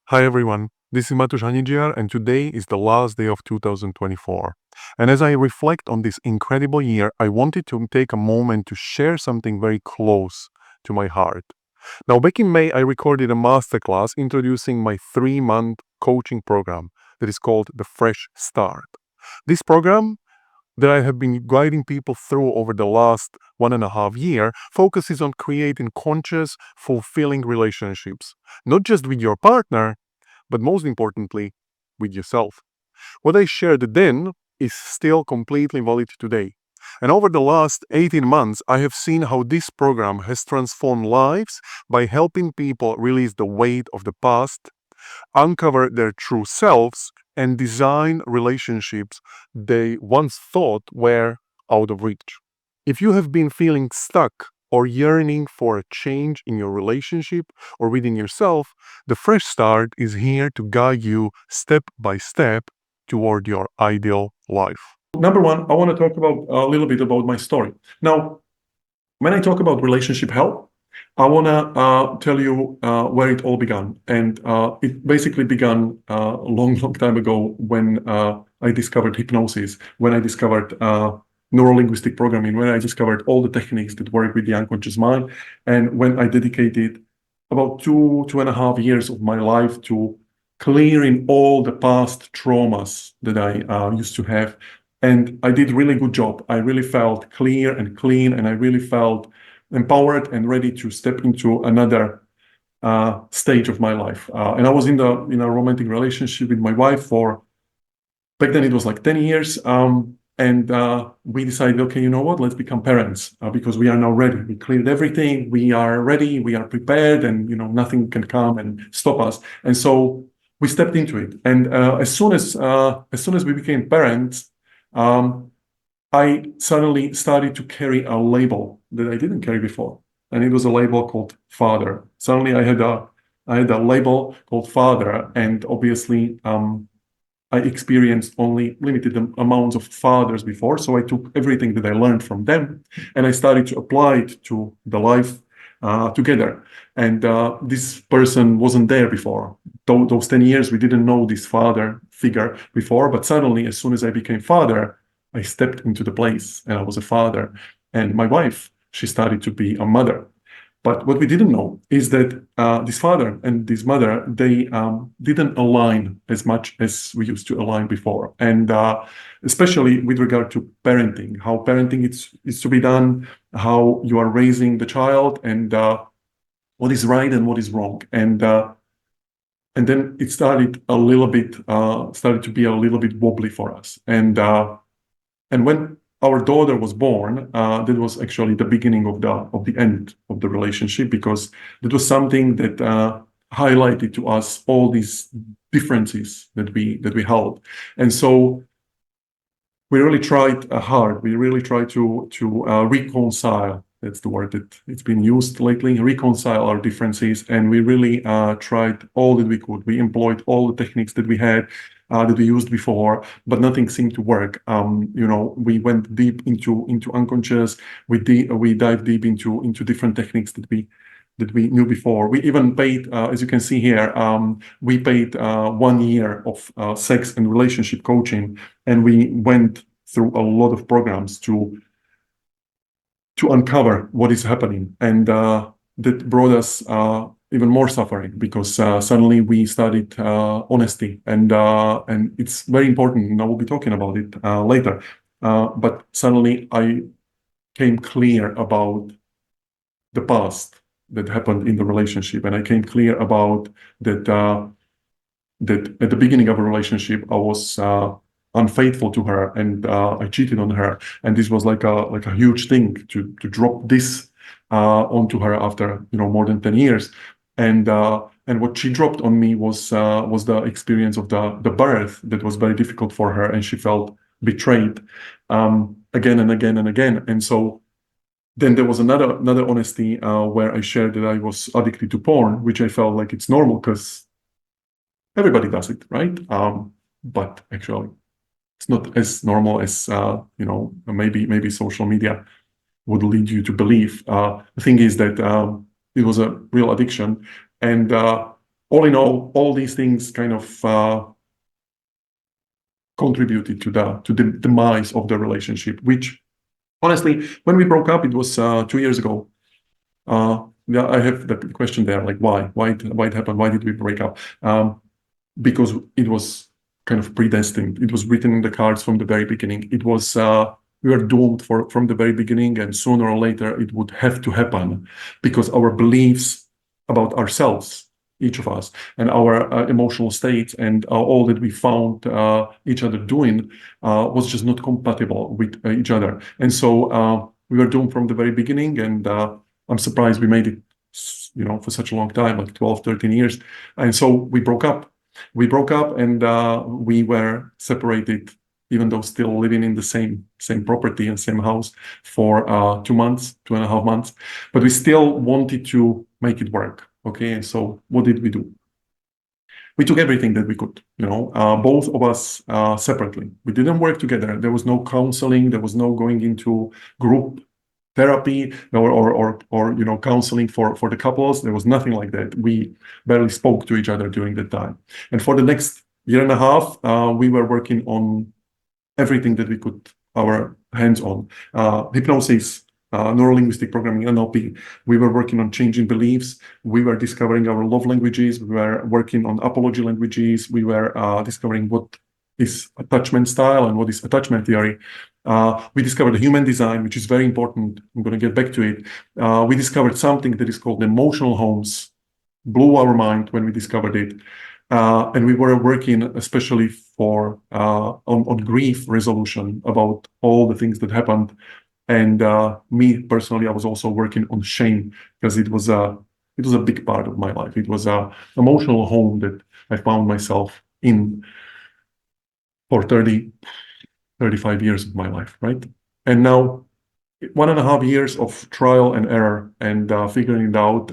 Hi everyone, this is Matus and today is the last day of 2024. And as I reflect on this incredible year, I wanted to take a moment to share something very close to my heart. Now, back in May, I recorded a masterclass introducing my 3-month coaching program that is called the Fresh Start. This program that I have been guiding people through over the last 1.5 years focuses on creating conscious, fulfilling relationships, not just with your partner, but most importantly, with yourself. What I shared then is still completely valid today. And over the last 18 months, I have seen how this program has transformed lives by helping people release the weight of the past, uncover their true selves, and design relationships they once thought were out of reach. If you have been feeling stuck or yearning for a change in your relationship or within yourself, the Fresh Start is here to guide you step by step toward your ideal life. Number one, I want to talk about a little bit about my story. Now, when I talk about relationship help, I want to tell you where it all began. And it basically began a long, long time ago when I discovered hypnosis, when I discovered neuro-linguistic programming, when I discovered all the techniques that work with the unconscious mind, and when I dedicated about 2.5 years of my life to clearing all the past traumas that I used to have. And I did a really good job. I really felt clear and clean, and I really felt empowered and ready to step into another stage of my life. And I was in a romantic relationship with my wife for, back then it was like 10 years. And we decided, okay, you know what, let's become parents because we are now ready. We cleared everything. We are ready. We are prepared, and nothing can come and stop us. And so we stepped into it. And as soon as we became parents, I suddenly started to carry a label that I didn't carry before, and it was a label called father. Suddenly, I had a label called father, and obviously, I experienced only limited amounts of fathers before. So I took everything that I learned from them, and I started to apply it to the life together. And this person wasn't there before. Those 10 years, we didn't know this father figure before, but suddenly, as soon as I became father, I stepped into the place and I was a father. And my wife, she started to be a mother. But what we didn't know is that this father and this mother, they didn't align as much as we used to align before. And especially with regard to parenting, how parenting is to be done, how you are raising the child, and what is right and what is wrong. And then it started to be a little bit wobbly for us. And when our daughter was born, that was actually the beginning of the end of the relationship, because that was something that highlighted to us all these differences that we held. And so we really tried hard. We really tried to reconcile. That's the word that it's been used lately. Reconcile our differences, and we really tried all that we could. We employed all the techniques that we had, that we used before, but nothing seemed to work. We went deep into unconscious. We dived deep into different techniques that we knew before. We even paid, as you can see here, we paid 1 year of sex and relationship coaching, and we went through a lot of programs to uncover what is happening. And that brought us even more suffering, because suddenly we studied honesty, and it's very important, and I will be talking about it later. But suddenly I came clear about the past that happened in the relationship, and I came clear about that at the beginning of a relationship I was unfaithful to her, and I cheated on her, and this was like a huge thing to drop this onto her after more than 10 years. And what she dropped on me was the experience of the birth that was very difficult for her, and she felt betrayed again and again and again. And so then there was another honesty where I shared that I was addicted to porn, which I felt like it's normal because everybody does it, right? But actually, it's not as normal as maybe social media would lead you to believe. The thing is that it was a real addiction, and all in all these things kind of contributed to the demise of the relationship, which honestly, when we broke up, it was 2 years ago. Yeah, I have that question there, like why it happened? Why did we break up? Because it was kind of predestined. It was written in the cards from the very beginning. It was we were doomed from the very beginning, and sooner or later it would have to happen because our beliefs about ourselves, each of us, and our emotional states and all that we found each other doing was just not compatible with each other. And so we were doomed from the very beginning, and I'm surprised we made it, for such a long time, like 12, 13 years. And so we broke up. And we were separated, even though still living in the same property and same house for 2 months, 2.5 months. But we still wanted to make it work. Okay, and so what did we do? We took everything that we could, both of us separately. We didn't work together. There was no counseling. There was no going into group therapy or counseling for the couples. There was nothing like that. We barely spoke to each other during that time. And for the next year and a half, we were working on everything that we could our hands on. Hypnosis, neurolinguistic programming, NLP. We were working on changing beliefs. We were discovering our love languages. We were working on apology languages. We were discovering what is attachment style and what is attachment theory. We discovered human design, which is very important. I'm going to get back to it. We discovered something that is called emotional homes. Blew our mind when we discovered it. And we were working especially on grief resolution about all the things that happened. And me personally, I was also working on shame because it was a big part of my life. It was an emotional home that I found myself in for 35 years of my life, right? And now 1.5 years of trial and error and figuring it out.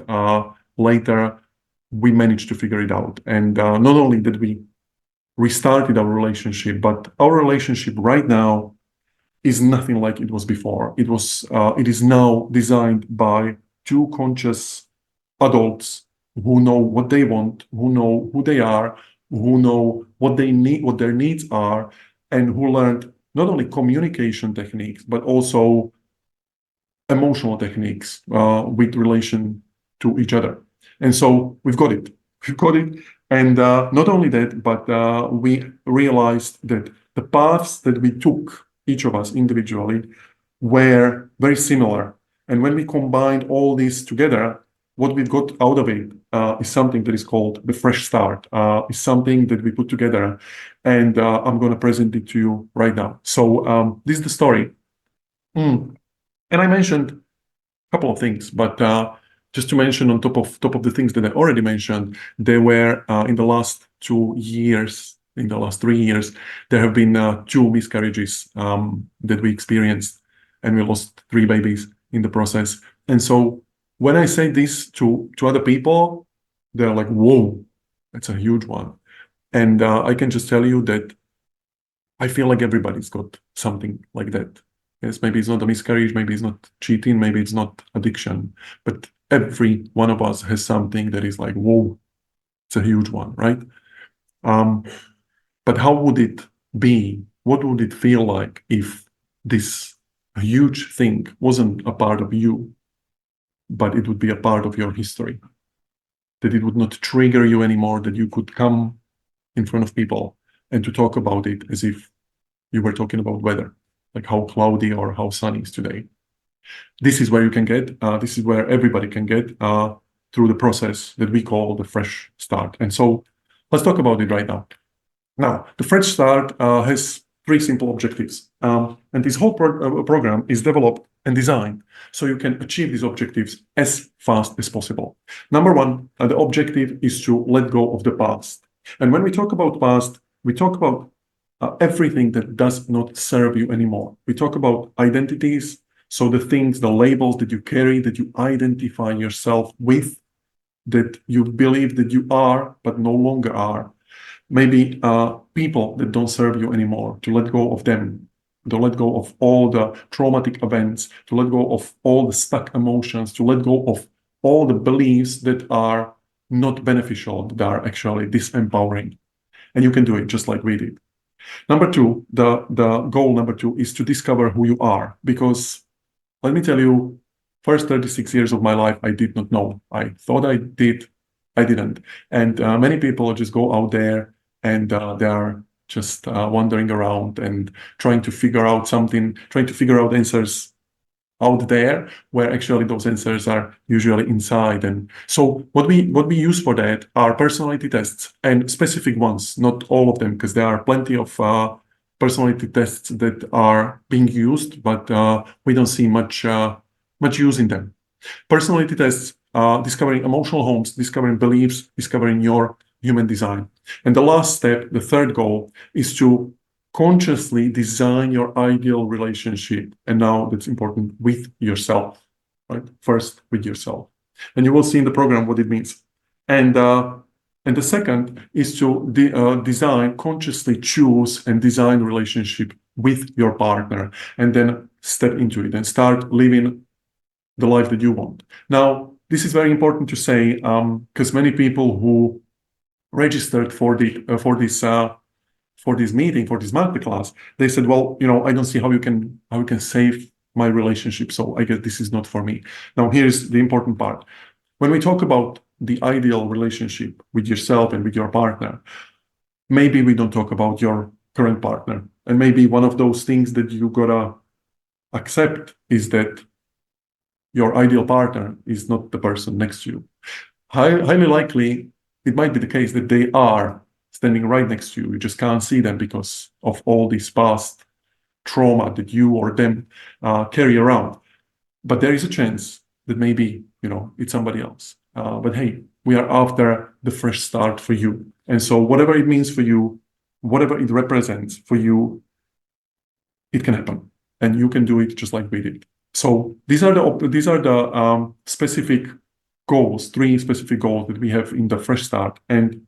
Later, we managed to figure it out. And not only did we restarted our relationship, but our relationship right now is nothing like it was before. It is now designed by two conscious adults who know what they want, who know who they are, who know what they need, what their needs are, and who learned not only communication techniques, but also emotional techniques with relation to each other. And so we've got it. And not only that, but we realized that the paths that we took, each of us individually, were very similar. And when we combined all this together, what we got out of it is something that is called the fresh start. Is something that we put together, and I'm going to present it to you right now. So this is the story. And I mentioned a couple of things, but just to mention on top of the things that I already mentioned, there were in the last 2 years, in the last 3 years, there have been 2 miscarriages that we experienced, and we lost 3 babies in the process. And so when I say this to other people, they're like, "Whoa, that's a huge one." And I can just tell you that I feel like everybody's got something like that. Yes, maybe it's not a miscarriage, maybe it's not cheating, maybe it's not addiction, but every one of us has something that is like, whoa, it's a huge one, right? But how would it be? What would it feel like if this huge thing wasn't a part of you, but it would be a part of your history? That it would not trigger you anymore, that you could come in front of people and to talk about it as if you were talking about weather, like how cloudy or how sunny is today. This is where you can get, this is where everybody can get through the process that we call the fresh start. And so let's talk about it right now. Now, the fresh start has 3 simple objectives. And this whole program is developed and designed so you can achieve these objectives as fast as possible. Number 1, the objective is to let go of the past. And when we talk about past, we talk about everything that does not serve you anymore. We talk about identities, so the things, the labels that you carry, that you identify yourself with, that you believe that you are, but no longer are. Maybe people that don't serve you anymore, to let go of them, to let go of all the traumatic events, to let go of all the stuck emotions, to let go of all the beliefs that are not beneficial, that are actually disempowering. And you can do it just like we did. Number two, the goal number two is to discover who you are. Because let me tell you, first 36 years of my life, I did not know. I thought I did, I didn't. And many people just go out there and they are just wandering around and trying to figure out something, trying to figure out answers out there, where actually those answers are usually inside. And so what we use for that are personality tests, and specific ones, not all of them, because there are plenty of personality tests that are being used, but we don't see much use in them. Personality tests, discovering emotional homes, discovering beliefs, discovering your human design. And the last step, the third goal, is to consciously design your ideal relationship. And now that's important, with yourself, right? First with yourself. And you will see in the program what it means. And the second is to design, consciously choose and design a relationship with your partner, and then step into it and start living the life that you want. Now, this is very important to say, because many people who registered for this meeting, for this masterclass, they said, well, I don't see how you can save my relationship, so I guess this is not for me. Now, here's the important part. When we talk about the ideal relationship with yourself and with your partner, maybe we don't talk about your current partner. And maybe one of those things that you gotta accept is that your ideal partner is not the person next to you. Highly likely, it might be the case that they are standing right next to you. You just can't see them because of all this past trauma that you or them carry around. But there is a chance that maybe, it's somebody else. But hey, we are after the fresh start for you. And so whatever it means for you, whatever it represents for you, it can happen. And you can do it just like we did. So these are the specific goals, 3 specific goals that we have in the fresh start. And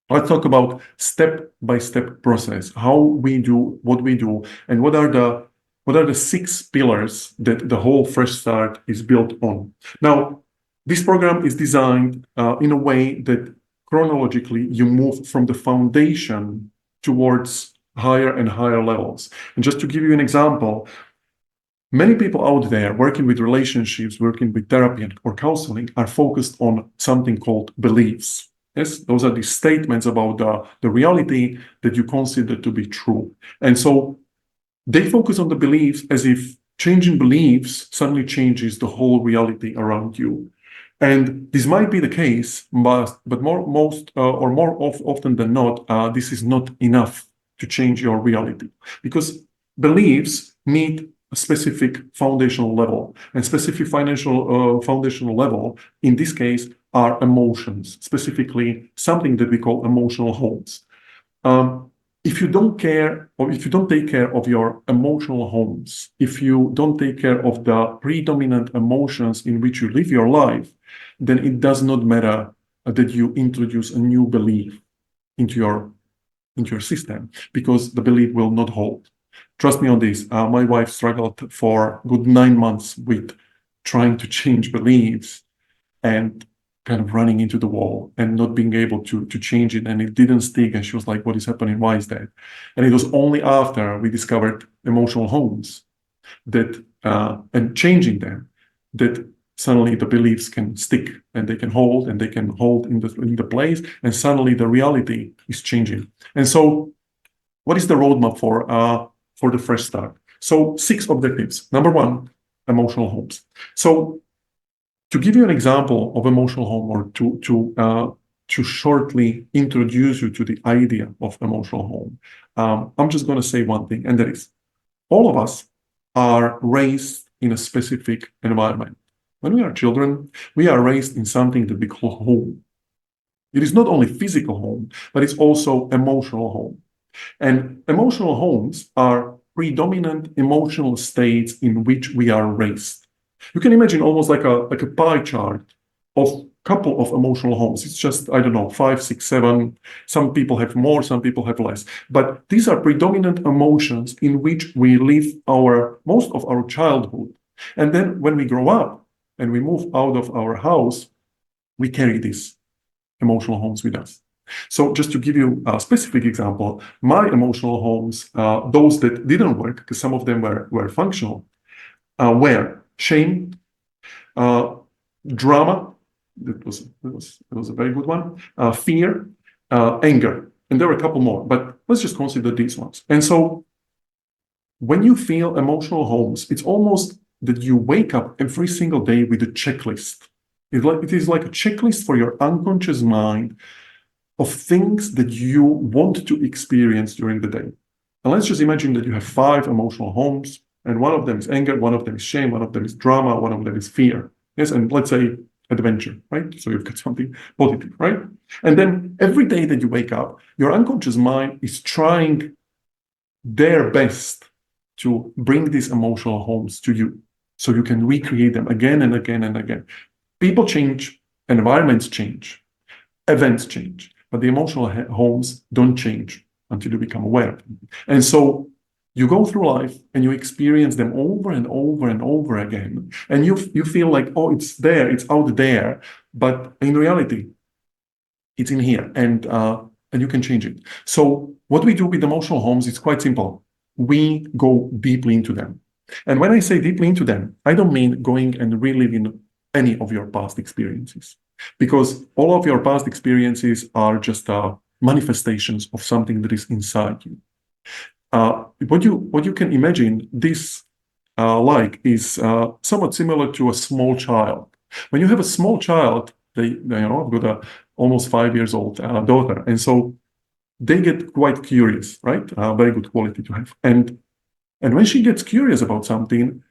let's talk about step-by-step process, how we do what we do, and what are the 6 pillars that the whole fresh start is built on. Now, this program is designed in a way that chronologically you move from the foundation towards higher and higher levels. And just to give you an example, many people out there working with relationships, working with therapy or counseling are focused on something called beliefs. Yes, those are the statements about the reality that you consider to be true. And so they focus on the beliefs as if changing beliefs suddenly changes the whole reality around you. And this might be the case, but more often than not, this is not enough to change your reality, because beliefs need a specific foundational level, and specific foundational level in this case are emotions, specifically something that we call emotional homes. If you don't care, or if you don't take care of your emotional homes, if you don't take care of the predominant emotions in which you live your life, then it does not matter that you introduce a new belief into your system, because the belief will not hold. Trust me on this. My wife struggled for a good 9 months with trying to change beliefs and kind of running into the wall and not being able to change it. And it didn't stick. And she was like, what is happening? Why is that? And it was only after we discovered emotional homes that, and changing them, that suddenly the beliefs can stick and they can hold in the place. And suddenly the reality is changing. And so what is the roadmap for the fresh start? So 6 objectives. Number 1, emotional homes. So to give you an example of emotional home, or to shortly introduce you to the idea of emotional home, I'm just going to say one thing, and that is, all of us are raised in a specific environment. When we are children, we are raised in something that we call home. It is not only physical home, but it's also emotional home. And emotional homes are predominant emotional states in which we are raised. You can imagine almost like a pie chart of a couple of emotional homes. It's just, I don't know, 5, 6, 7. Some people have more, some people have less. But these are predominant emotions in which we live most of our childhood. And then when we grow up and we move out of our house, we carry this. emotional homes with us. So just to give you a specific example, my emotional homes, those that didn't work, because some of them were functional, were shame, drama, that was a very good one, fear, anger, and there were a couple more, but let's just consider these ones. And so when you feel emotional homes, it's almost that you wake up every single day with a checklist. It is like a checklist for your unconscious mind of things that you want to experience during the day. And let's just imagine that you have 5 emotional homes, and one of them is anger, one of them is shame, one of them is drama, one of them is fear. Yes, and let's say adventure, right? So you've got something positive, right? And then every day that you wake up, your unconscious mind is trying their best to bring these emotional homes to you so you can recreate them again and again and again. People change, environments change, events change, but the emotional homes don't change until you become aware of them. And so you go through life and you experience them over and over and over again. And you feel like, oh, it's there, it's out there. But in reality, it's in here, and you can change it. So what we do with emotional homes is quite simple. We go deeply into them. And when I say deeply into them, I don't mean going and reliving any of your past experiences, because all of your past experiences are just manifestations of something that is inside you. What you can imagine this is somewhat similar to a small child. When you have a small child, I've got a almost 5 years old daughter, and so they get quite curious, right? Very good quality to have. And when she gets curious about something,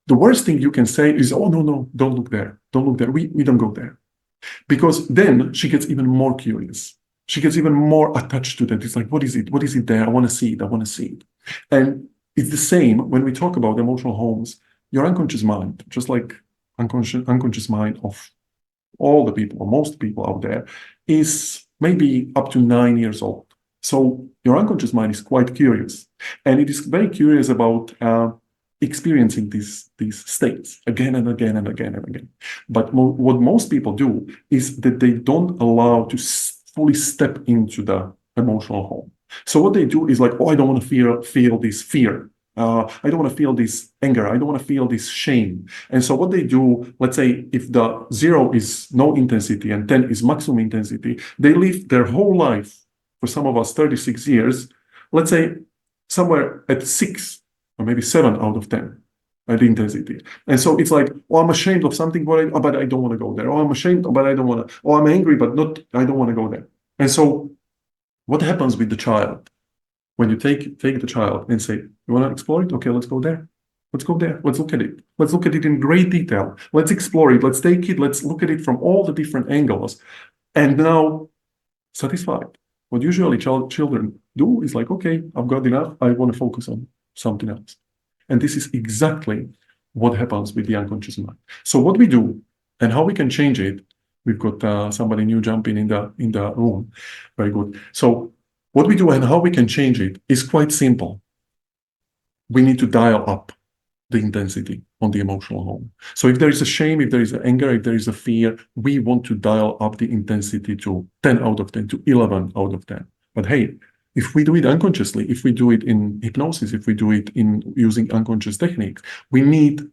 the worst thing you can say is, oh, no, don't look there. Don't look there. We don't go there. Because then she gets even more curious. She gets even more attached to that. It's like, what is it? What is it there? I want to see it. I want to see it. And it's the same when we talk about emotional homes. Your unconscious mind, just like unconscious mind of all the people, or most people out there, is maybe up to 9 years old. So your unconscious mind is quite curious, and it is very curious about experiencing these states again and again and again and again. But what most people do is that they don't allow to fully step into the emotional home. So what they do is like, oh, I don't want to feel this fear. I don't want to feel this anger. I don't want to feel this shame. And so what they do, let's say if the 0 is no intensity and 10 is maximum intensity, they live their whole life, for some of us 36 years, let's say somewhere at 6 or maybe 7 out of 10 at intensity. And so it's like, oh, I'm ashamed of something, but I don't want to go there. Oh, I'm ashamed, but I don't want to. Oh, I'm angry, but I don't want to go there. And so what happens with the child? When you take the child and say, you want to explore it? Okay, let's go there. Let's go there. Let's look at it. Let's look at it in great detail. Let's explore it. Let's take it. Let's look at it from all the different angles. And now, satisfied. What usually children do is like, okay, I've got enough. I want to focus on something else. And this is exactly what happens with the unconscious mind. So what we do and how we can change it, we've got somebody new jumping in the room. Very good. So what we do and how we can change it is quite simple. We need to dial up the intensity on the emotional home. So if there is a shame, if there is anger, if there is a fear, we want to dial up the intensity to 10 out of 10, to 11 out of 10. But hey, if we do it unconsciously, if we do it in hypnosis, if we do it in using unconscious techniques, we need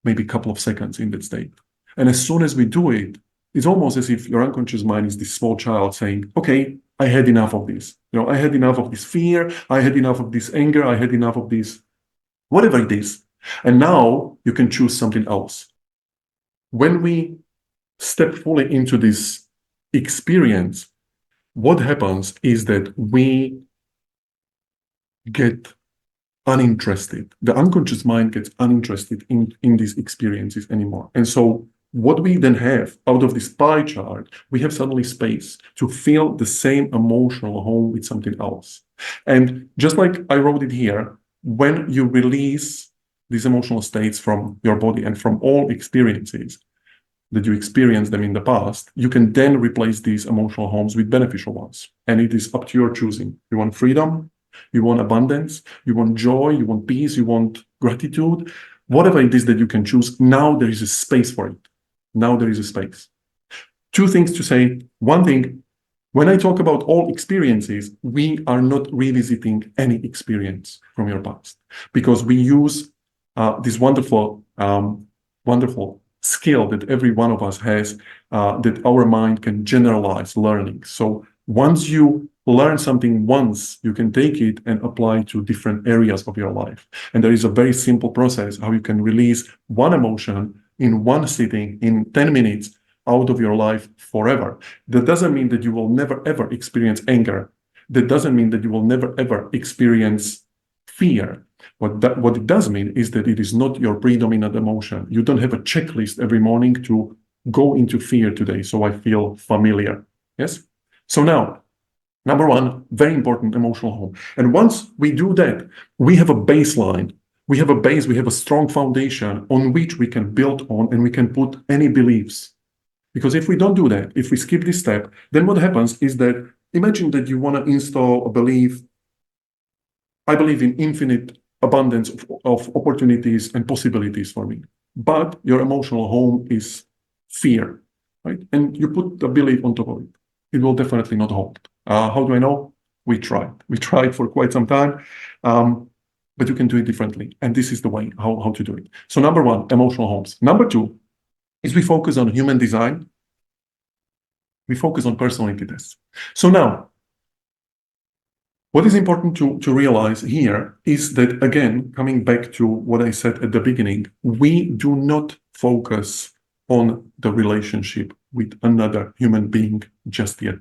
maybe a couple of seconds in that state. And as soon as we do it, it's almost as if your unconscious mind is this small child saying, okay, I had enough of this. I had enough of this fear. I had enough of this anger. I had enough of this, whatever it is. And now you can choose something else. When we step fully into this experience, what happens is that we get uninterested. The unconscious mind gets uninterested in these experiences anymore. And so what we then have out of this pie chart, we have suddenly space to feel the same emotional home with something else. And just like I wrote it here, when you release these emotional states from your body and from all experiences that you experienced them in the past, you can then replace these emotional homes with beneficial ones. And it is up to your choosing. You want freedom, you want abundance, you want joy, you want peace, you want gratitude, whatever it is that you can choose. Now there is a space for it. Now there is a space. two things to say. One thing, when I talk about all experiences, we are not revisiting any experience from your past, because we use this wonderful skill that every one of us has, that our mind can generalize learning. So once you learn something once, you can take it and apply to different areas of your life. And there is a very simple process how you can release one emotion in one sitting in 10 minutes out of your life forever. That doesn't mean that you will never ever experience anger. That doesn't mean that you will never ever experience fear. What it does mean is that it is not your predominant emotion. You don't have a checklist every morning to go into fear today, so I feel familiar. Yes? So now, number one, very important, emotional home. And once we do that, we have a baseline. We have a base, we have a strong foundation on which we can build on, and we can put any beliefs. Because if we don't do that, if we skip this step, then what happens is that, imagine that you want to install a belief, I believe in infinite abundance of opportunities and possibilities for me. But your emotional home is fear, right? And you put the belief on top of it. It will definitely not hold. How do I know? We tried. We tried for quite some time, but you can do it differently. And this is the way how to do it. So number one, emotional homes. Number two is we focus on human design. We focus on personality tests. So now, what is important to realize here is that, again, coming back to what I said at the beginning, we do not focus on the relationship with another human being just yet.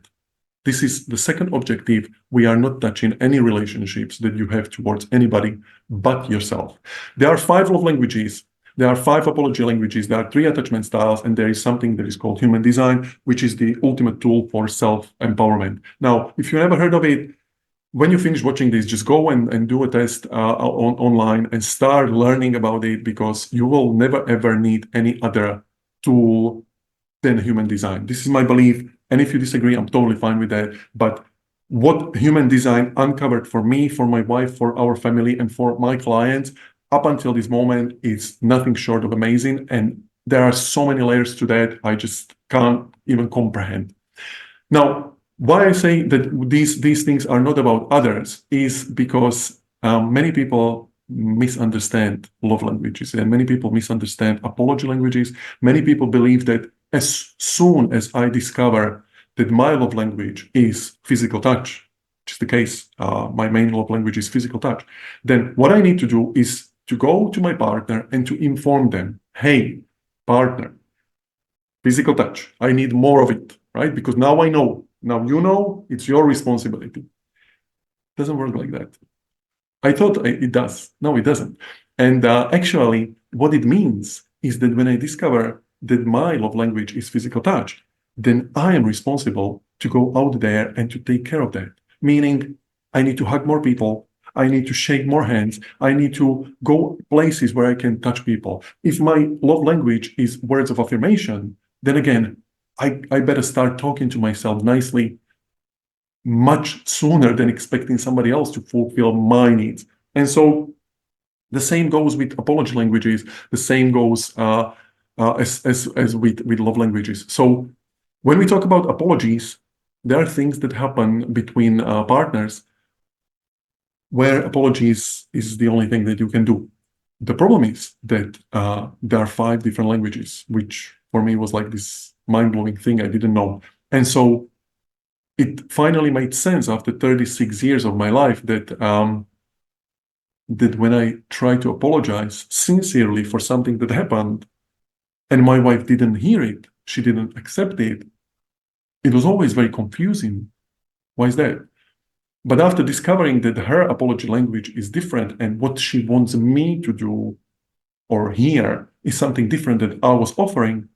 This is the second objective. We are not touching any relationships that you have towards anybody but yourself. There are 5 love languages. There are 5 apology languages. There are 3 attachment styles, and there is something that is called human design, which is the ultimate tool for self-empowerment. Now, if you never heard of it, when you finish watching this, just go and do a test online and start learning about it, because you will never ever need any other tool than human design. This is my belief. And if you disagree, I'm totally fine with that. But what human design uncovered for me, for my wife, for our family, and for my clients up until this moment is nothing short of amazing. And there are so many layers to that, I just can't even comprehend. Now, why I say that these things are not about others is because many people misunderstand love languages, and many people misunderstand apology languages. Many people believe that as soon as I discover that my love language is physical touch, which is the case, my main love language is physical touch, then what I need to do is to go to my partner and to inform them, hey, partner, physical touch, I need more of it, right? Because now I know. Now you know, it's your responsibility. It doesn't work like that. I thought it does. No, it doesn't. And actually, what it means is that when I discover that my love language is physical touch, then I am responsible to go out there and to take care of that. Meaning, I need to hug more people. I need to shake more hands. I need to go places where I can touch people. If my love language is words of affirmation, then again, I better start talking to myself nicely much sooner than expecting somebody else to fulfill my needs. And so the same goes with apology languages. The same goes as with love languages. So when we talk about apologies, there are things that happen between partners where apologies is the only thing that you can do. The problem is that there are 5 different languages, which for me was like this mind-blowing thing I didn't know. And so it finally made sense after 36 years of my life that that when I try to apologize sincerely for something that happened and my wife didn't hear it, she didn't accept it, it was always very confusing. Why is that? But after discovering that her apology language is different and what she wants me to do or hear is something different that I was offering,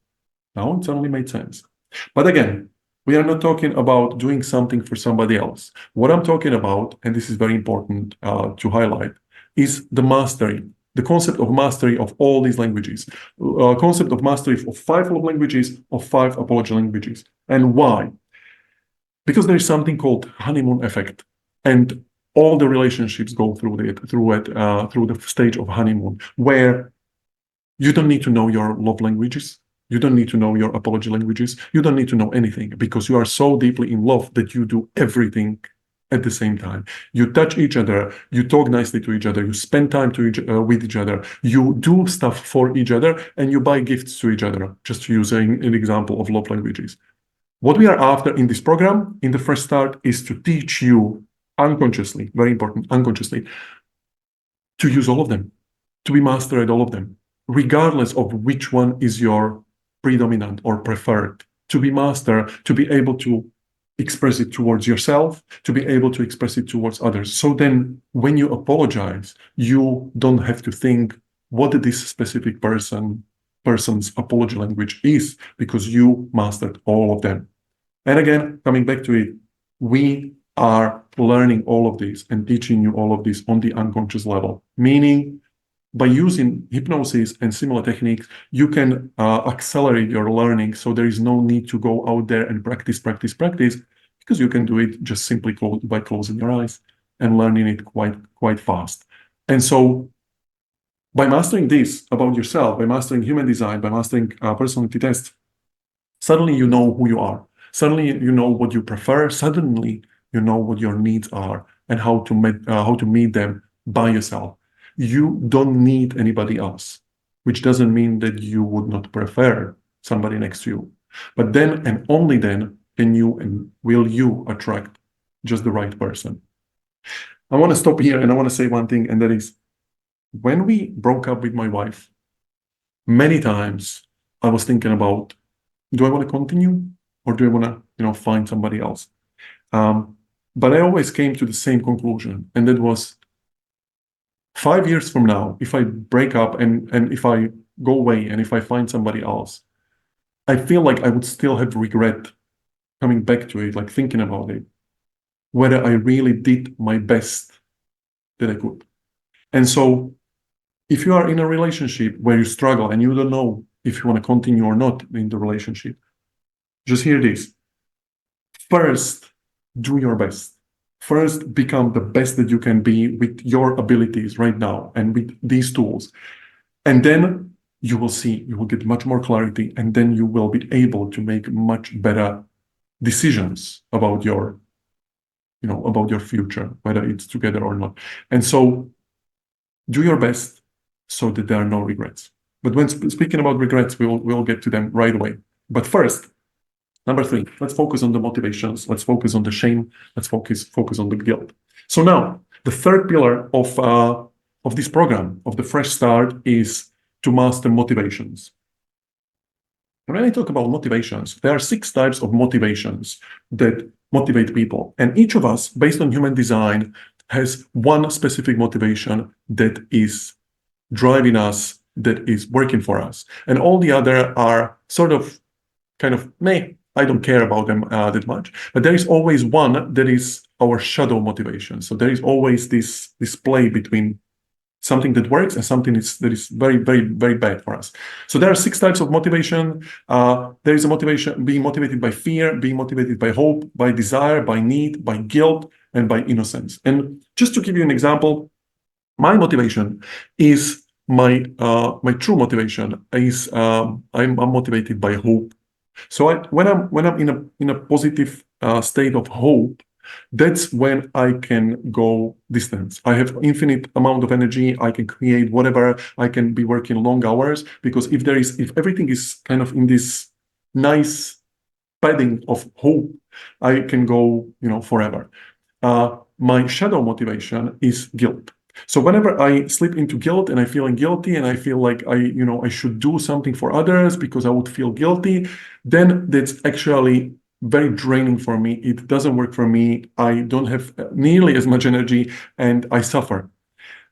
now it suddenly made sense. But again, we are not talking about doing something for somebody else. What I'm talking about, and this is very important to highlight, is the mastery, the concept of mastery of all these languages, concept of mastery of 5 love languages, of 5 apology languages. And why? Because there is something called honeymoon effect, and all the relationships go through the stage of honeymoon, where you don't need to know your love languages. You don't need to know your apology languages. You don't need to know anything because you are so deeply in love that you do everything at the same time. You touch each other, you talk nicely to each other, you spend time with each other, you do stuff for each other, and you buy gifts to each other, just using an example of love languages. What we are after in this program, in the first start, is to teach you unconsciously, very important, unconsciously, to use all of them, to be master at all of them, regardless of which one is your predominant or preferred, to be master, to be able to express it towards yourself, to be able to express it towards others. So then when you apologize, you don't have to think what this specific person's apology language is, because you mastered all of them. And again, coming back to it, we are learning all of this and teaching you all of this on the unconscious level, meaning by using hypnosis and similar techniques, you can accelerate your learning. So there is no need to go out there and practice, because you can do it just simply by closing your eyes and learning it quite fast. And so by mastering this about yourself, by mastering human design, by mastering personality tests, suddenly you know who you are. Suddenly you know what you prefer. Suddenly you know what your needs are and how to meet them by yourself. You don't need anybody else, which doesn't mean that you would not prefer somebody next to you. But then and only then can you and will you attract just the right person. I want to stop here and I want to say one thing, and that is, when we broke up with my wife, many times I was thinking about, do I want to continue or do I want to, find somebody else? But I always came to the same conclusion, and that was, 5 years from now, if I break up and if I go away and if I find somebody else, I feel like I would still have regret coming back to it, like thinking about it, whether I really did my best that I could. And so if you are in a relationship where you struggle and you don't know if you want to continue or not in the relationship, just hear this. First, do your best. First, become the best that you can be with your abilities right now and with these tools. And then you will see, you will get much more clarity, and then you will be able to make much better decisions about your future, whether it's together or not. And so do your best so that there are no regrets. But when speaking about regrets, we'll get to them right away. But first, number 3, let's focus on the motivations. Let's focus on the shame. Let's focus on the guilt. So now, the third pillar of this program, of the Fresh Start, is to master motivations. And when I talk about motivations, there are 6 types of motivations that motivate people. And each of us, based on human design, has one specific motivation that is driving us, that is working for us. And all the other are sort of kind of meh. I don't care about them that much. But there is always one that is our shadow motivation. So there is always this play between something that works and something that is very, very, very bad for us. So there are 6 types of motivation. There is a motivation, being motivated by fear, being motivated by hope, by desire, by need, by guilt, and by innocence. And just to give you an example, my motivation is my true motivation is I'm motivated by hope. So when I'm in a positive state of hope, that's when I can go distance. I have infinite amount of energy. I can create whatever. I can be working long hours, because if everything is kind of in this nice padding of hope, I can go forever. My shadow motivation is guilt. So whenever I slip into guilt and I feeling guilty and I feel like I should do something for others because I would feel guilty, then that's actually very draining for me. It doesn't work for me. I don't have nearly as much energy and I suffer.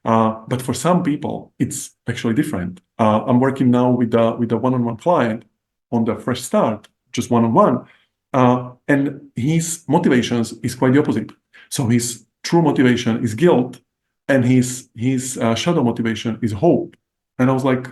But for some people, it's actually different. I'm working now with a one-on-one client on the Fresh Start, just one-on-one, and his motivations is quite the opposite. So his true motivation is guilt, and his shadow motivation is hope. And I was like,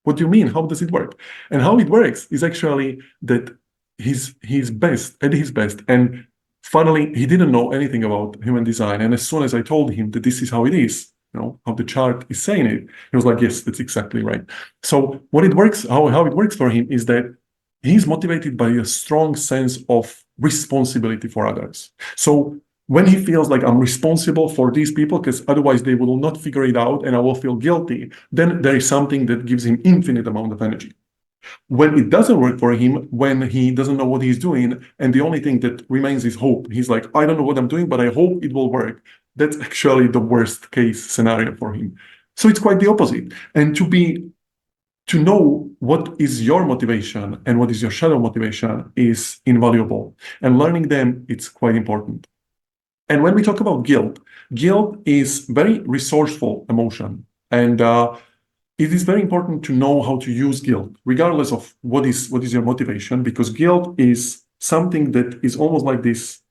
what do you mean? How does it work? And how it works is actually that he's best at his best. And finally, he didn't know anything about human design. And as soon as I told him that this is how it is, how the chart is saying it. He was like, yes, that's exactly right. So what it works, how it works for him is that he's motivated by a strong sense of responsibility for others. So when he feels like I'm responsible for these people, because otherwise they will not figure it out and I will feel guilty, then there is something that gives him infinite amount of energy. When it doesn't work for him, when he doesn't know what he's doing, and the only thing that remains is hope. He's like, I don't know what I'm doing, but I hope it will work. That's actually the worst case scenario for him. So it's quite the opposite. And to know what is your motivation and what is your shadow motivation is invaluable. And learning them, it's quite important. And when we talk about guilt, guilt is very resourceful emotion. And it is very important to know how to use guilt, regardless of what is your motivation, because guilt is something that is almost like this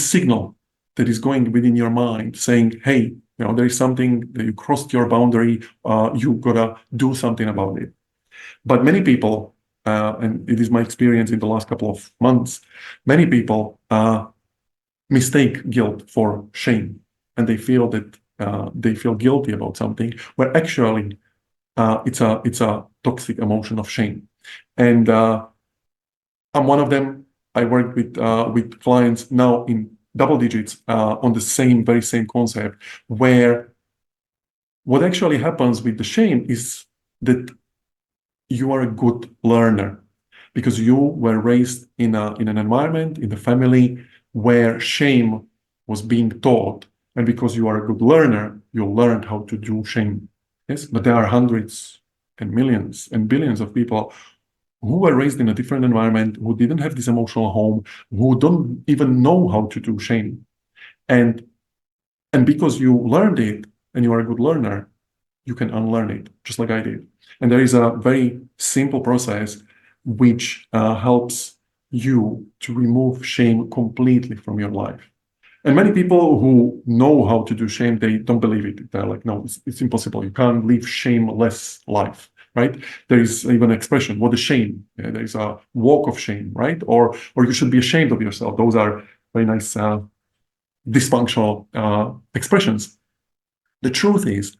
signal that is going within your mind saying, hey, there is something that you crossed your boundary, you gotta do something about it. But many people, and it is my experience in the last couple of months, many people mistake guilt for shame, and they feel that they feel guilty about something, where actually it's a toxic emotion of shame. And I'm one of them. I work with clients now in double digits on the very same concept, where what actually happens with the shame is that you are a good learner because you were raised in an environment, in a family where shame was being taught. And because you are a good learner, you learned how to do shame. Yes, but there are hundreds and millions and billions of people who were raised in a different environment, who didn't have this emotional home, who don't even know how to do shame. And because you learned it and you are a good learner, you can unlearn it, just like I did. And there is a very simple process which helps you to remove shame completely from your life. And many people who know how to do shame, they don't believe it. They're like, no, it's impossible. You can't live shameless life, right? There is even an expression, what is shame? Yeah, there is a walk of shame, right? Or you should be ashamed of yourself. Those are very nice dysfunctional expressions. The truth is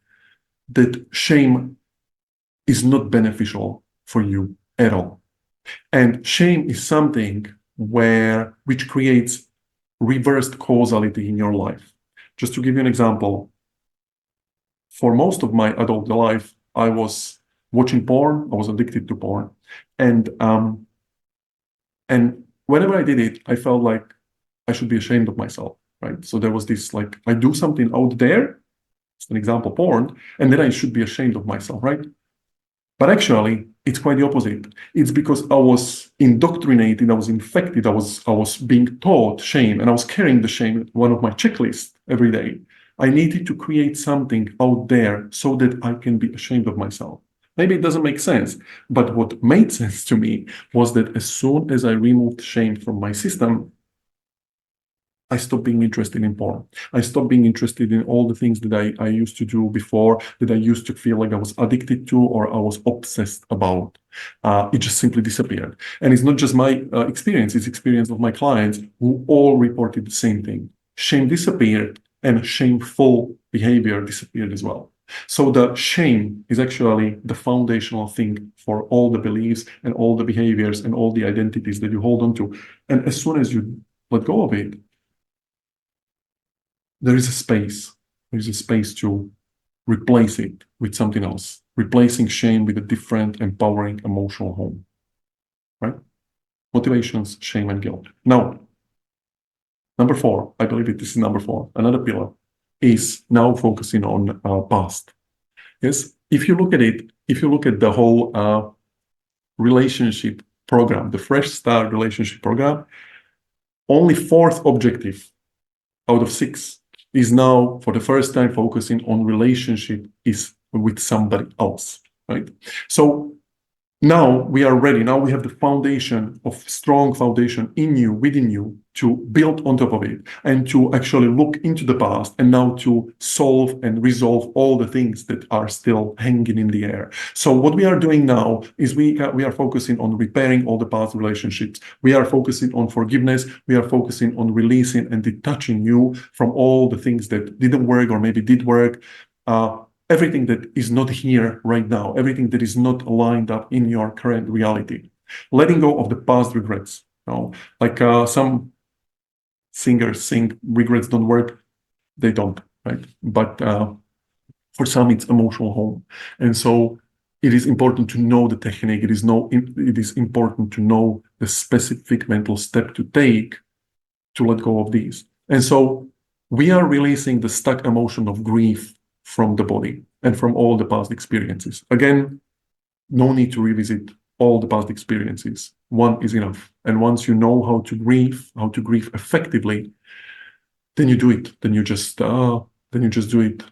that shame is not beneficial for you at all. And shame is something which creates reversed causality in your life. Just to give you an example, for most of my adult life, I was watching porn. I was addicted to porn, and whenever I did it, I felt like I should be ashamed of myself, right? So there was this like, I do something out there, it's an example, porn, and then I should be ashamed of myself, right? But actually, it's quite the opposite. It's because I was indoctrinated, I was infected, I was being taught shame, and I was carrying the shame, one of my checklists every day. I needed to create something out there so that I can be ashamed of myself. Maybe it doesn't make sense, but what made sense to me was that as soon as I removed shame from my system, I stopped being interested in porn. I stopped being interested in all the things that I used to do before, that I used to feel like I was addicted to or I was obsessed about. It just simply disappeared. And it's not just my experience, it's experience of my clients who all reported the same thing. Shame disappeared and shameful behavior disappeared as well. So the shame is actually the foundational thing for all the beliefs and all the behaviors and all the identities that you hold on to. And as soon as you let go of it, there is a space. There is a space to replace it with something else, replacing shame with a different, empowering emotional home, right? Motivations, shame, and guilt. Now, number 4, I believe this is number 4, another pillar, is now focusing on past. Yes, if you look at it, if you look at the whole relationship program, the Fresh Start relationship program, only 4th objective out of 6 is now for the first time focusing on relationship is with somebody else, right? So Now we are ready. Now we have the foundation of strong foundation in you, within you, to build on top of it and to actually look into the past and now to solve and resolve all the things that are still hanging in the air. So what we are doing now is we are focusing on repairing all the past relationships. We are focusing on forgiveness. We are focusing on releasing and detaching you from all the things that didn't work or maybe did work. Everything that is not here right now, everything that is not lined up in your current reality, letting go of the past regrets. Like some singers sing, regrets don't work. They don't, right? But for some, it's emotional home. And so it is important to know the technique. It is important to know the specific mental step to take to let go of these. And so we are releasing the stuck emotion of grief from the body and from all the past experiences. Again, no need to revisit all the past experiences. One is enough. And once you know how to grieve effectively, then you do it. Then you just do it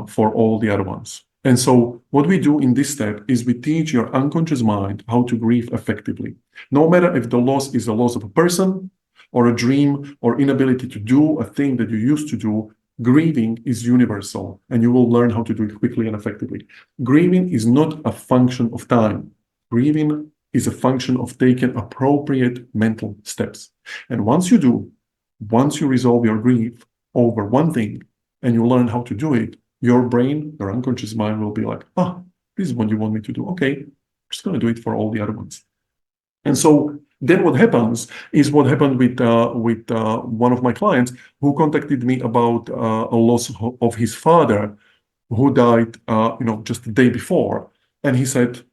for all the other ones. And so what we do in this step is we teach your unconscious mind how to grieve effectively. No matter if the loss is a loss of a person or a dream or inability to do a thing that you used to do, grieving is universal, and you will learn how to do it quickly and effectively. Grieving is not a function of time. Grieving is a function of taking appropriate mental steps. And once you resolve your grief over one thing and you learn how to do it, your brain, your unconscious mind will be like, this is what you want me to do. Okay, I'm just going to do it for all the other ones. And so then what happens is what happened with one of my clients who contacted me about a loss of his father who died, just the day before. And he said,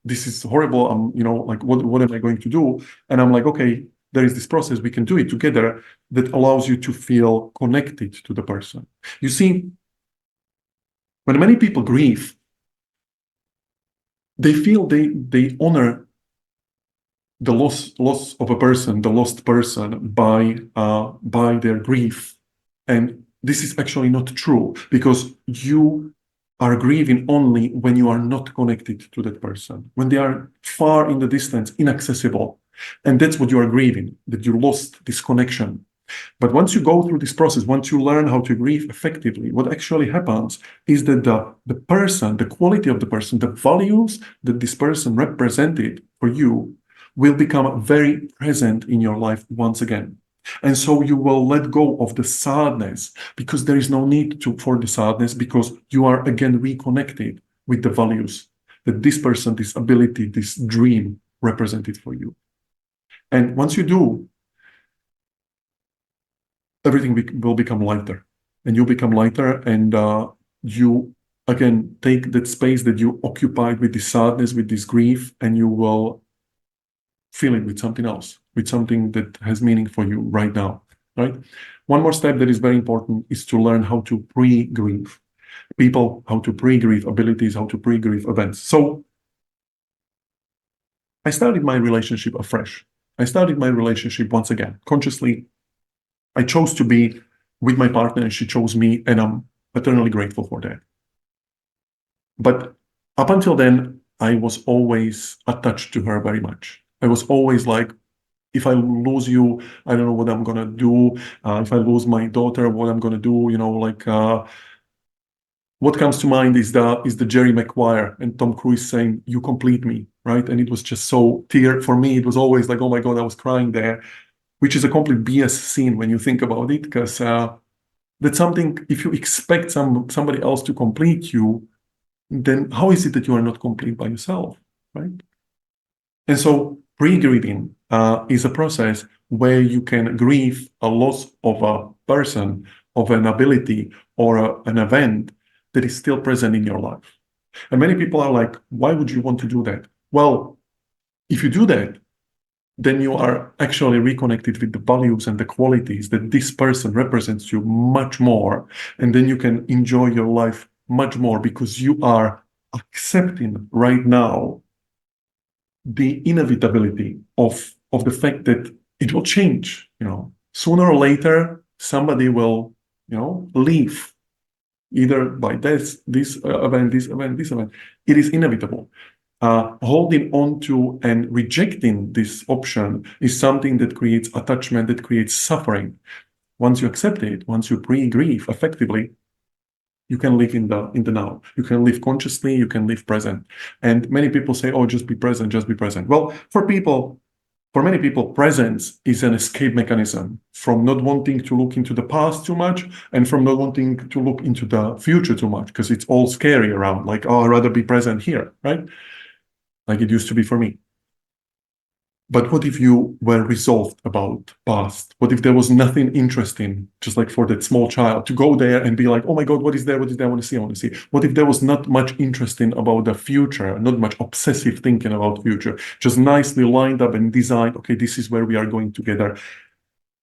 this is horrible. Like, what am I going to do? And I'm like, okay, there is this process. We can do it together that allows you to feel connected to the person. You see, when many people grieve, they feel they honor the loss of a person, the lost person, by their grief. And this is actually not true, because you are grieving only when you are not connected to that person, when they are far in the distance, inaccessible. And that's what you are grieving, that you lost this connection. But once you go through this process, once you learn how to grieve effectively, what actually happens is that the person, the quality of the person, the values that this person represented for you will become very present in your life once again. And so you will let go of the sadness, because there is no need for the sadness, because you are again reconnected with the values that this person, this ability, this dream represented for you. And once you do, everything will become lighter, and you become lighter, and you again take that space that you occupied with this sadness, with this grief, and you will fill it with something else, with something that has meaning for you right now, right? One more step that is very important is to learn how to pre-grieve people, how to pre-grieve abilities, how to pre-grieve events. So I started my relationship afresh. I started my relationship once again, consciously. I chose to be with my partner and she chose me, and I'm eternally grateful for that. But up until then, I was always attached to her very much. I was always like, if I lose you, I don't know what I'm gonna do. If I lose my daughter, what I'm gonna do, what comes to mind is the Jerry Maguire and Tom Cruise saying, "You complete me," right? And it was just so for me, it was always like, oh my God, I was crying there, which is a complete BS scene when you think about it, because that's something, if you expect somebody else to complete you, then how is it that you are not complete by yourself, right? And so pre-grieving is a process where you can grieve a loss of a person, of an ability, or an event that is still present in your life. And many people are like, why would you want to do that? Well, if you do that, then you are actually reconnected with the values and the qualities that this person represents you much more. And then you can enjoy your life much more, because you are accepting right now the inevitability of the fact that it will change. Sooner or later, somebody will, leave, either by this event, this event, this event. It is inevitable. holding on to and rejecting this option is something that creates attachment, that creates suffering. Once you accept it, once you pre-grieve effectively, you can live in the now. You can live consciously, you can live present. And many people say, oh, just be present, just be present. Well, for many people, presence is an escape mechanism from not wanting to look into the past too much and from not wanting to look into the future too much because it's all scary around, like, oh, I'd rather be present here, right? Like it used to be for me. But what if you were resolved about past? What if there was nothing interesting, just like for that small child, to go there and be like, oh my God, what is there? What is there? I want to see, I want to see. What if there was not much interesting about the future, not much obsessive thinking about future, just nicely lined up and designed, okay, this is where we are going together.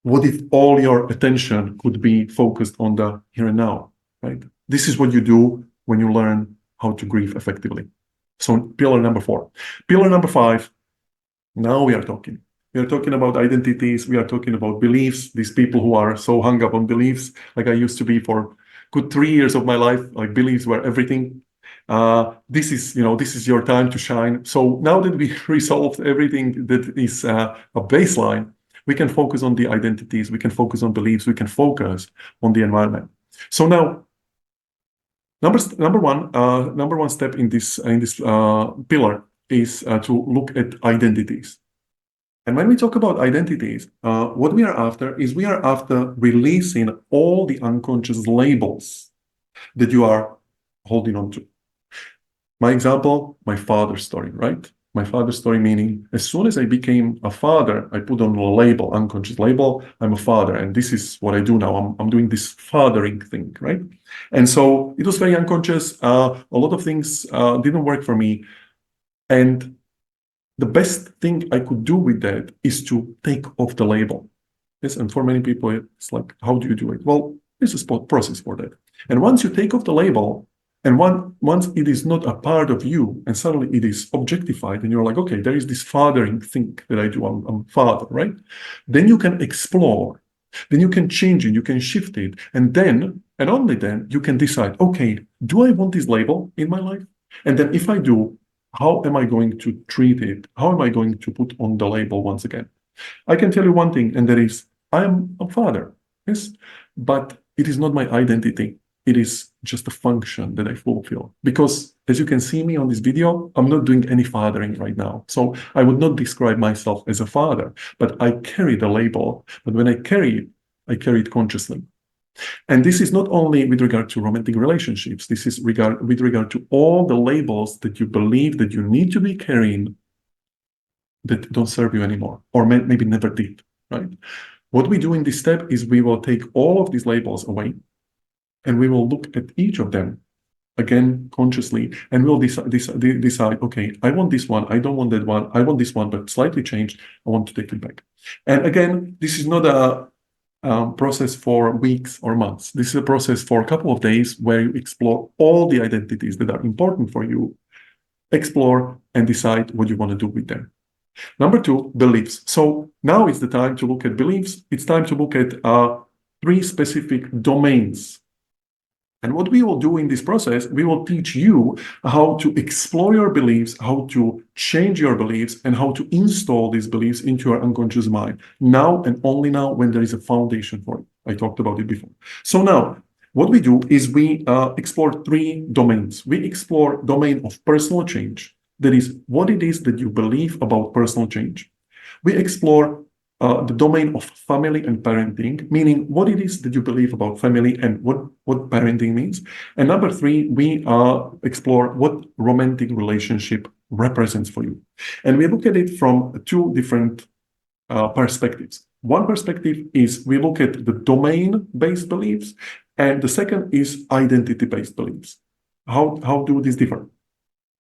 What if all your attention could be focused on the here and now, right? This is what you do when you learn how to grieve effectively. So pillar number 4. Pillar number 5, now we are talking. We are talking about identities. We are talking about beliefs. These people who are so hung up on beliefs, like I used to be for good 3 years of my life, like beliefs were everything. This is your time to shine. So now that we resolved everything that is a baseline, we can focus on the identities. We can focus on beliefs. We can focus on the environment. So now, number one step in this pillar is to look at identities. And when we talk about identities, what we are after is we are after releasing all the unconscious labels that you are holding on to. My example, my father's story, right? My father's story meaning as soon as I became a father, I put on a label, unconscious label, I'm a father. And this is what I do now. I'm doing this fathering thing, right? And so it was very unconscious. A lot of things didn't work for me. And the best thing I could do with that is to take off the label. Yes, and for many people, it's like, how do you do it? Well, there's a process for that. And once you take off the label, and once it is not a part of you, and suddenly it is objectified, and you're like, okay, there is this fathering thing that I do, I'm father, right? Then you can explore, then you can change it, you can shift it, and then, and only then, you can decide, okay, do I want this label in my life? And then if I do, how am I going to treat it? How am I going to put on the label once again? I can tell you one thing, and that is, I am a father, yes, but it is not my identity. It is just a function that I fulfill. Because as you can see me on this video, I'm not doing any fathering right now. So I would not describe myself as a father, but I carry the label. But when I carry it consciously. And this is not only with regard to romantic relationships. This is with regard to all the labels that you believe that you need to be carrying that don't serve you anymore, or maybe never did, right? What we do in this step is we will take all of these labels away and we will look at each of them again consciously, and we'll decide, okay, I want this one, I don't want that one, I want this one, but slightly changed, I want to take it back. And again, this is not a process for weeks or months. This is a process for a couple of days where you explore all the identities that are important for you, explore and decide what you want to do with them. Number 2, beliefs. So now is the time to look at beliefs. It's time to look at 3 specific domains. And what we will do in this process, we will teach you how to explore your beliefs, how to change your beliefs, and how to install these beliefs into your unconscious mind. Now and only now when there is a foundation for it. I talked about it before. So now, what we do is we explore 3 domains. We explore domain of personal change. That is what it is that you believe about personal change. We explore the domain of family and parenting, meaning what it is that you believe about family and what parenting means. And number 3, we explore what romantic relationship represents for you. And we look at it from 2 different perspectives. One perspective is we look at the domain-based beliefs, and the second is identity-based beliefs. How do these differ?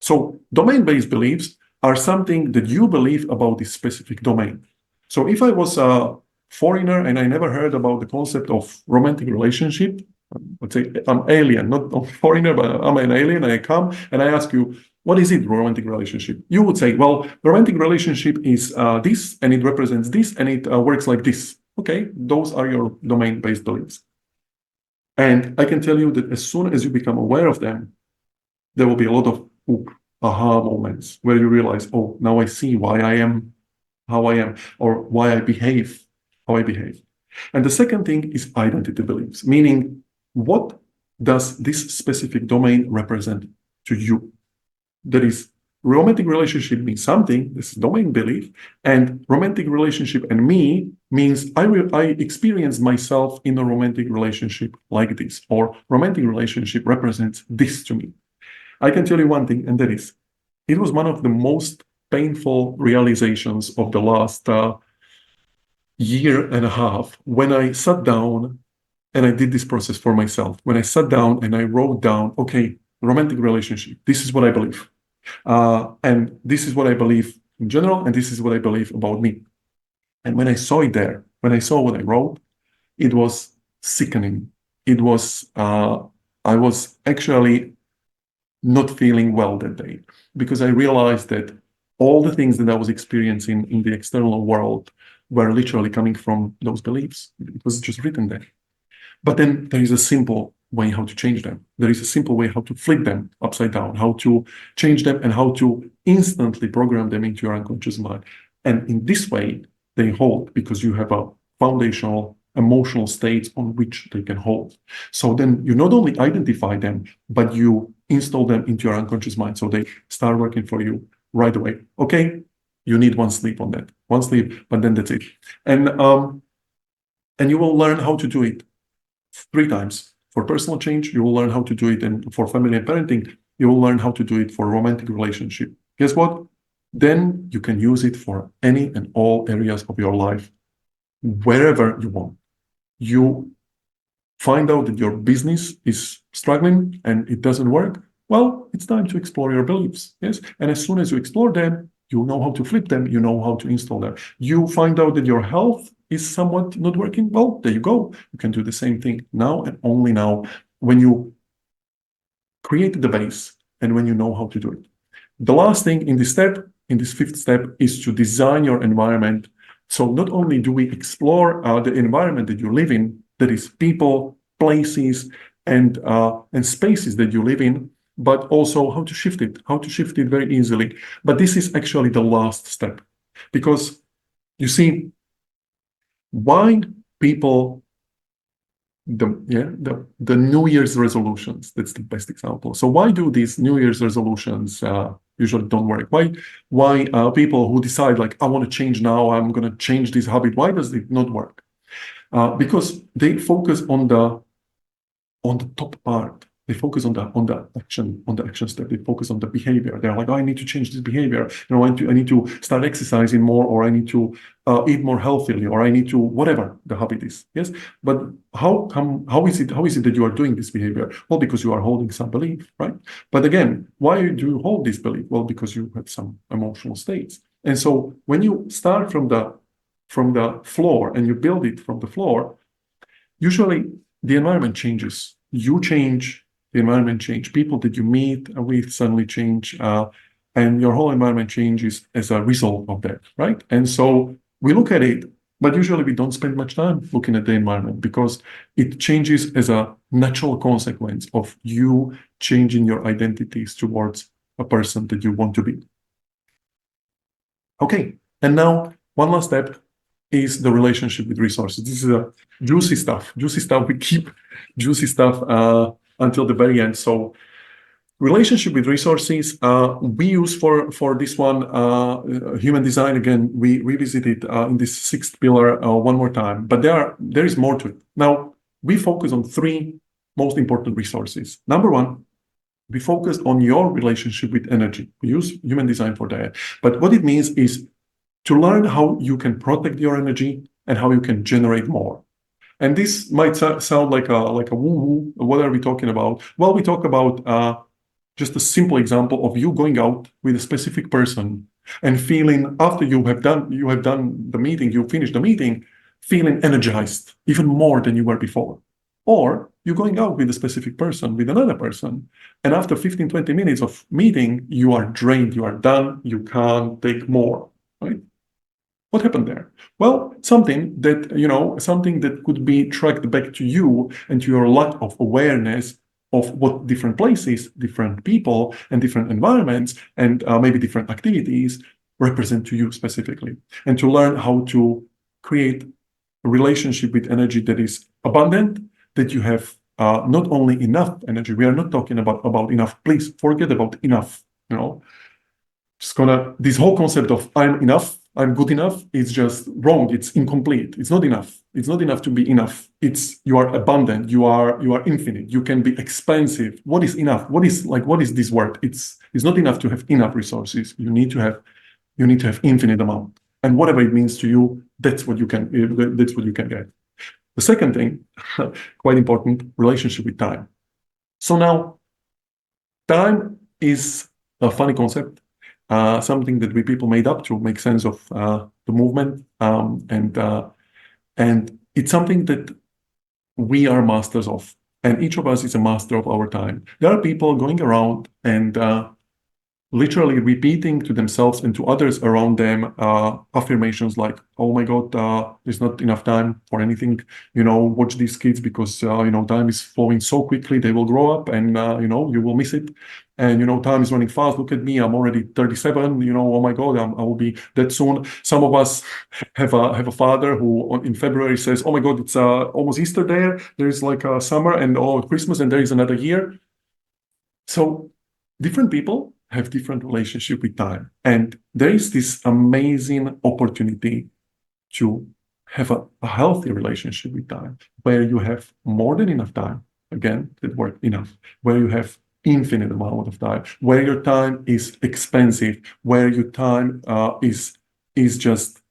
So domain-based beliefs are something that you believe about this specific domain. So if I was a foreigner and I never heard about the concept of romantic relationship, let's say I'm alien, not a foreigner, but I'm an alien, and I come and I ask you, what is it, romantic relationship? You would say, well, the romantic relationship is this, and it represents this, and it works like this. Okay, those are your domain-based beliefs. And I can tell you that as soon as you become aware of them, there will be a lot of aha moments where you realize, oh, now I see why I am how I am, or why I behave how I behave. And the second thing is identity beliefs, meaning what does this specific domain represent to you? That is, romantic relationship means something, this is domain belief, and romantic relationship and me means I experience myself in a romantic relationship like this, or romantic relationship represents this to me. I can tell you one thing, and that is, it was one of the most painful realizations of the last year and a half when I sat down and I did this process for myself. When I sat down and I wrote down, okay, romantic relationship, this is what I believe. And this is what I believe in general, and this is what I believe about me. And when I saw it there, when I saw what I wrote, it was sickening. It was, I was actually not feeling well that day because I realized that all the things that I was experiencing in the external world were literally coming from those beliefs. It was just written there. But then there is a simple way how to change them. There is a simple way how to flip them upside down, how to change them, and how to instantly program them into your unconscious mind. And in this way, they hold because you have a foundational emotional states on which they can hold. So then you not only identify them, but you install them into your unconscious mind. So they start working for you right away. Okay, you need one sleep on that, one sleep, but then that's it. And you will learn how to do it 3 times. For personal change, you will learn how to do it, and for family and parenting, you will learn how to do it for romantic relationship. Guess what? Then you can use it for any and all areas of your life, wherever you want. You find out that your business is struggling and it doesn't work. Well, it's time to explore your beliefs. Yes. And as soon as you explore them, you know how to flip them, you know how to install them. You find out that your health is somewhat not working. Well, there you go. You can do the same thing now and only now when you create the base and when you know how to do it. The last thing in this step, in this fifth step, is to design your environment. So not only do we explore the environment that you live in, that is people, places, and spaces that you live in, but also how to shift it very easily. But this is actually the last step, because you see, why people the New Year's resolutions, that's the best example. So why do these New Year's resolutions usually don't work? Why people who decide like, I want to change now, I'm going to change this habit, why does it not work? Because they focus on the top part. They focus on the action step. They focus on the behavior. They're like, oh, I need to change this behavior. I need to start exercising more, or I need to eat more healthily, or I need to whatever the habit is. Yes, but how is it that you are doing this behavior? Well, because you are holding some belief, right? But again, why do you hold this belief? Well, because you have some emotional states. And so when you start from the floor and you build it from the floor, usually the environment changes. You change, the environment change. People that you meet with suddenly change, and your whole environment changes as a result of that, right? And so we look at it, but usually we don't spend much time looking at the environment because it changes as a natural consequence of you changing your identities towards a person that you want to be. Okay, and now one last step is the relationship with resources. This is a juicy stuff. We keep juicy stuff until the very end. So relationship with resources, we use for this one, human design. Again, we revisit it in this sixth pillar one more time, but there is more to it. Now, we focus on 3 most important resources. Number 1, we focus on your relationship with energy. We use human design for that. But what it means is to learn how you can protect your energy and how you can generate more. And this might sound like a woo-woo. What are we talking about? Well, we talk about just a simple example of you going out with a specific person and feeling, after you have done the meeting, you finish the meeting, feeling energized even more than you were before. Or you're going out with a specific person, with another person, and after 15, 20 minutes of meeting, you are drained, you are done, you can't take more, right? What happened there? Well, something that could be tracked back to you and to your lack of awareness of what different places, different people, and different environments, and maybe different activities represent to you specifically, and to learn how to create a relationship with energy that is abundant, that you have not only enough energy. We are not talking about enough. Please forget about enough. This whole concept of I'm enough, I'm good enough, is just wrong. It's incomplete. It's not enough. It's not enough to be enough. You are abundant. You are infinite. You can be expansive. What is enough? What is this word? It's not enough to have enough resources. You need to have infinite amount. And whatever it means to you, that's what you can get. The second thing, quite important, relationship with time. So now, time is a funny concept, something that we people made up to make sense of the movement, and it's something that we are masters of, and each of us is a master of our time. There are people going around and literally repeating to themselves and to others around them affirmations like, oh my God, there's not enough time for anything. Watch these kids because, time is flowing so quickly. They will grow up and, you will miss it. And, time is running fast. Look at me. I'm already 37. Oh my God, I will be that soon. Some of us have a father who in February says, oh my God, it's almost Easter there. There's like a summer and Christmas and there is another year. So different people have different relationship with time. And there is this amazing opportunity to have a healthy relationship with time, where you have more than enough time. Again, that word enough, where you have infinite amount of time, where your time is expensive, where your time is just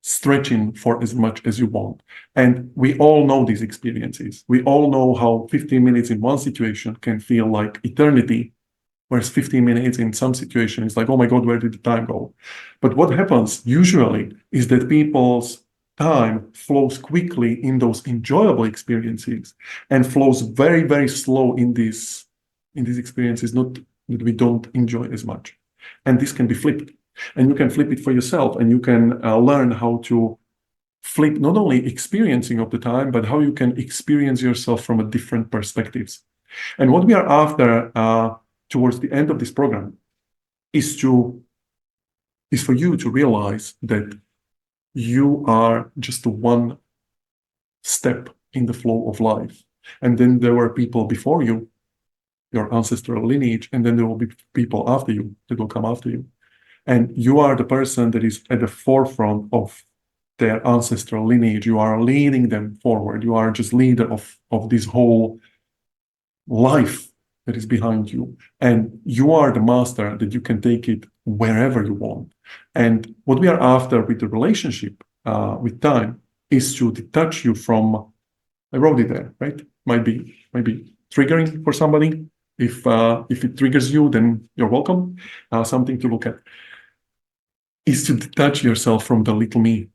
stretching for as much as you want. And we all know these experiences. We all know how 15 minutes in one situation can feel like eternity, whereas 15 minutes in some situation is like, oh my God, where did the time go? But what happens usually is that people's time flows quickly in those enjoyable experiences and flows very, very slow in these experiences not that we don't enjoy as much. And this can be flipped. And you can flip it for yourself, and you can learn how to flip not only experiencing of the time, but how you can experience yourself from a different perspectives. And what we are after towards the end of this program is for you to realize that you are just one step in the flow of life. And then there were people before you, your ancestral lineage, and then there will be people after you that will come after you. And you are the person that is at the forefront of their ancestral lineage. You are leading them forward. You are just leader of this whole life that is behind you. And you are the master that you can take it wherever you want. And what we are after with the relationship with time is to detach you from, I wrote it there, right? Might be triggering for somebody. If it triggers you, then you're welcome. Something to look at is to detach yourself from the little me,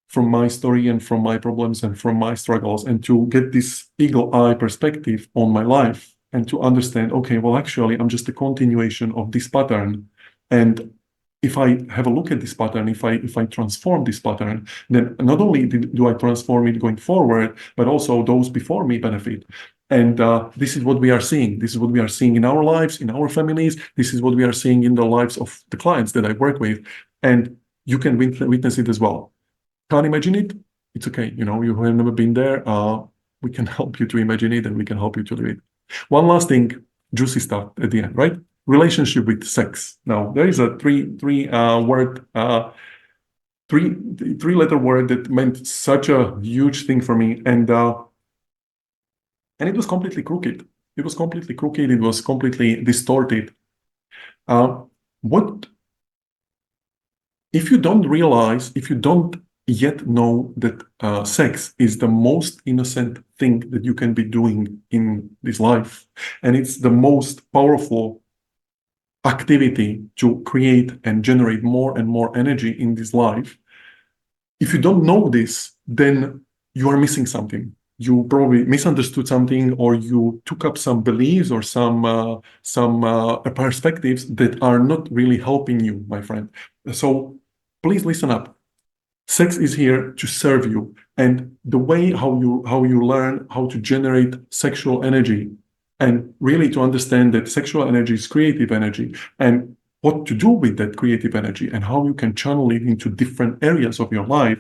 from my story and from my problems and from my struggles, and to get this eagle eye perspective on my life and to understand, okay, well, actually, I'm just a continuation of this pattern. And if I have a look at this pattern, if I transform this pattern, then not only do I transform it going forward, but also those before me benefit. And this is what we are seeing. This is what we are seeing in our lives, in our families. This is what we are seeing in the lives of the clients that I work with. And you can witness it as well. Can't imagine it? It's okay. You have never been there. We can help you to imagine it, and we can help you to live it. One last thing, juicy stuff at the end, right? Relationship with sex. Now, there is a three-letter word that meant such a huge thing for me, and it was completely crooked. It was completely crooked. It was completely distorted. What if you don't realize? If you don't yet know that sex is the most innocent thing that you can be doing in this life, and it's the most powerful activity to create and generate more and more energy in this life. If you don't know this, then you are missing something. You probably misunderstood something, or you took up some beliefs or some perspectives that are not really helping you, my friend. So please listen up. Sex is here to serve you, and the way how you learn how to generate sexual energy and really to understand that sexual energy is creative energy, and what to do with that creative energy and how you can channel it into different areas of your life.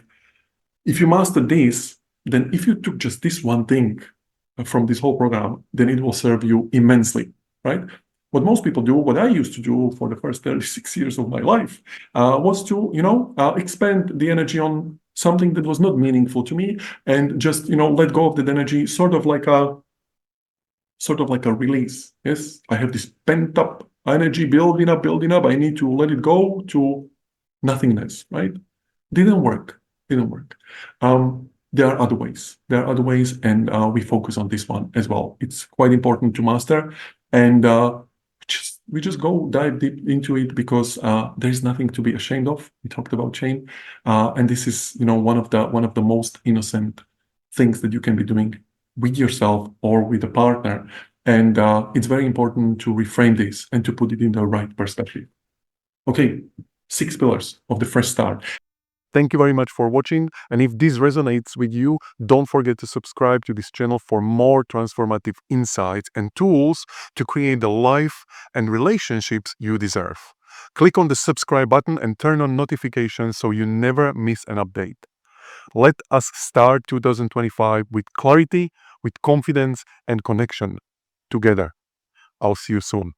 If you master this, then if you took just this one thing from this whole program, then it will serve you immensely, right? What most people do, what I used to do for the first 36 years of my life, was to, expend the energy on something that was not meaningful to me, and just, let go of that energy, sort of like a release. Yes, I have this pent up energy building up, building up. I need to let it go to nothingness, right? Didn't work. Didn't work. There are other ways. There are other ways, and we focus on this one as well. It's quite important to master, and we just go dive deep into it, because there is nothing to be ashamed of. We talked about shame, and this is, one of the most innocent things that you can be doing with yourself or with a partner. And it's very important to reframe this and to put it in the right perspective. Okay, 6 pillars of the fresh start. Thank you very much for watching, and if this resonates with you, don't forget to subscribe to this channel for more transformative insights and tools to create the life and relationships you deserve. Click on the subscribe button and turn on notifications so you never miss an update. Let us start 2025 with clarity, with confidence, and connection together. I'll see you soon.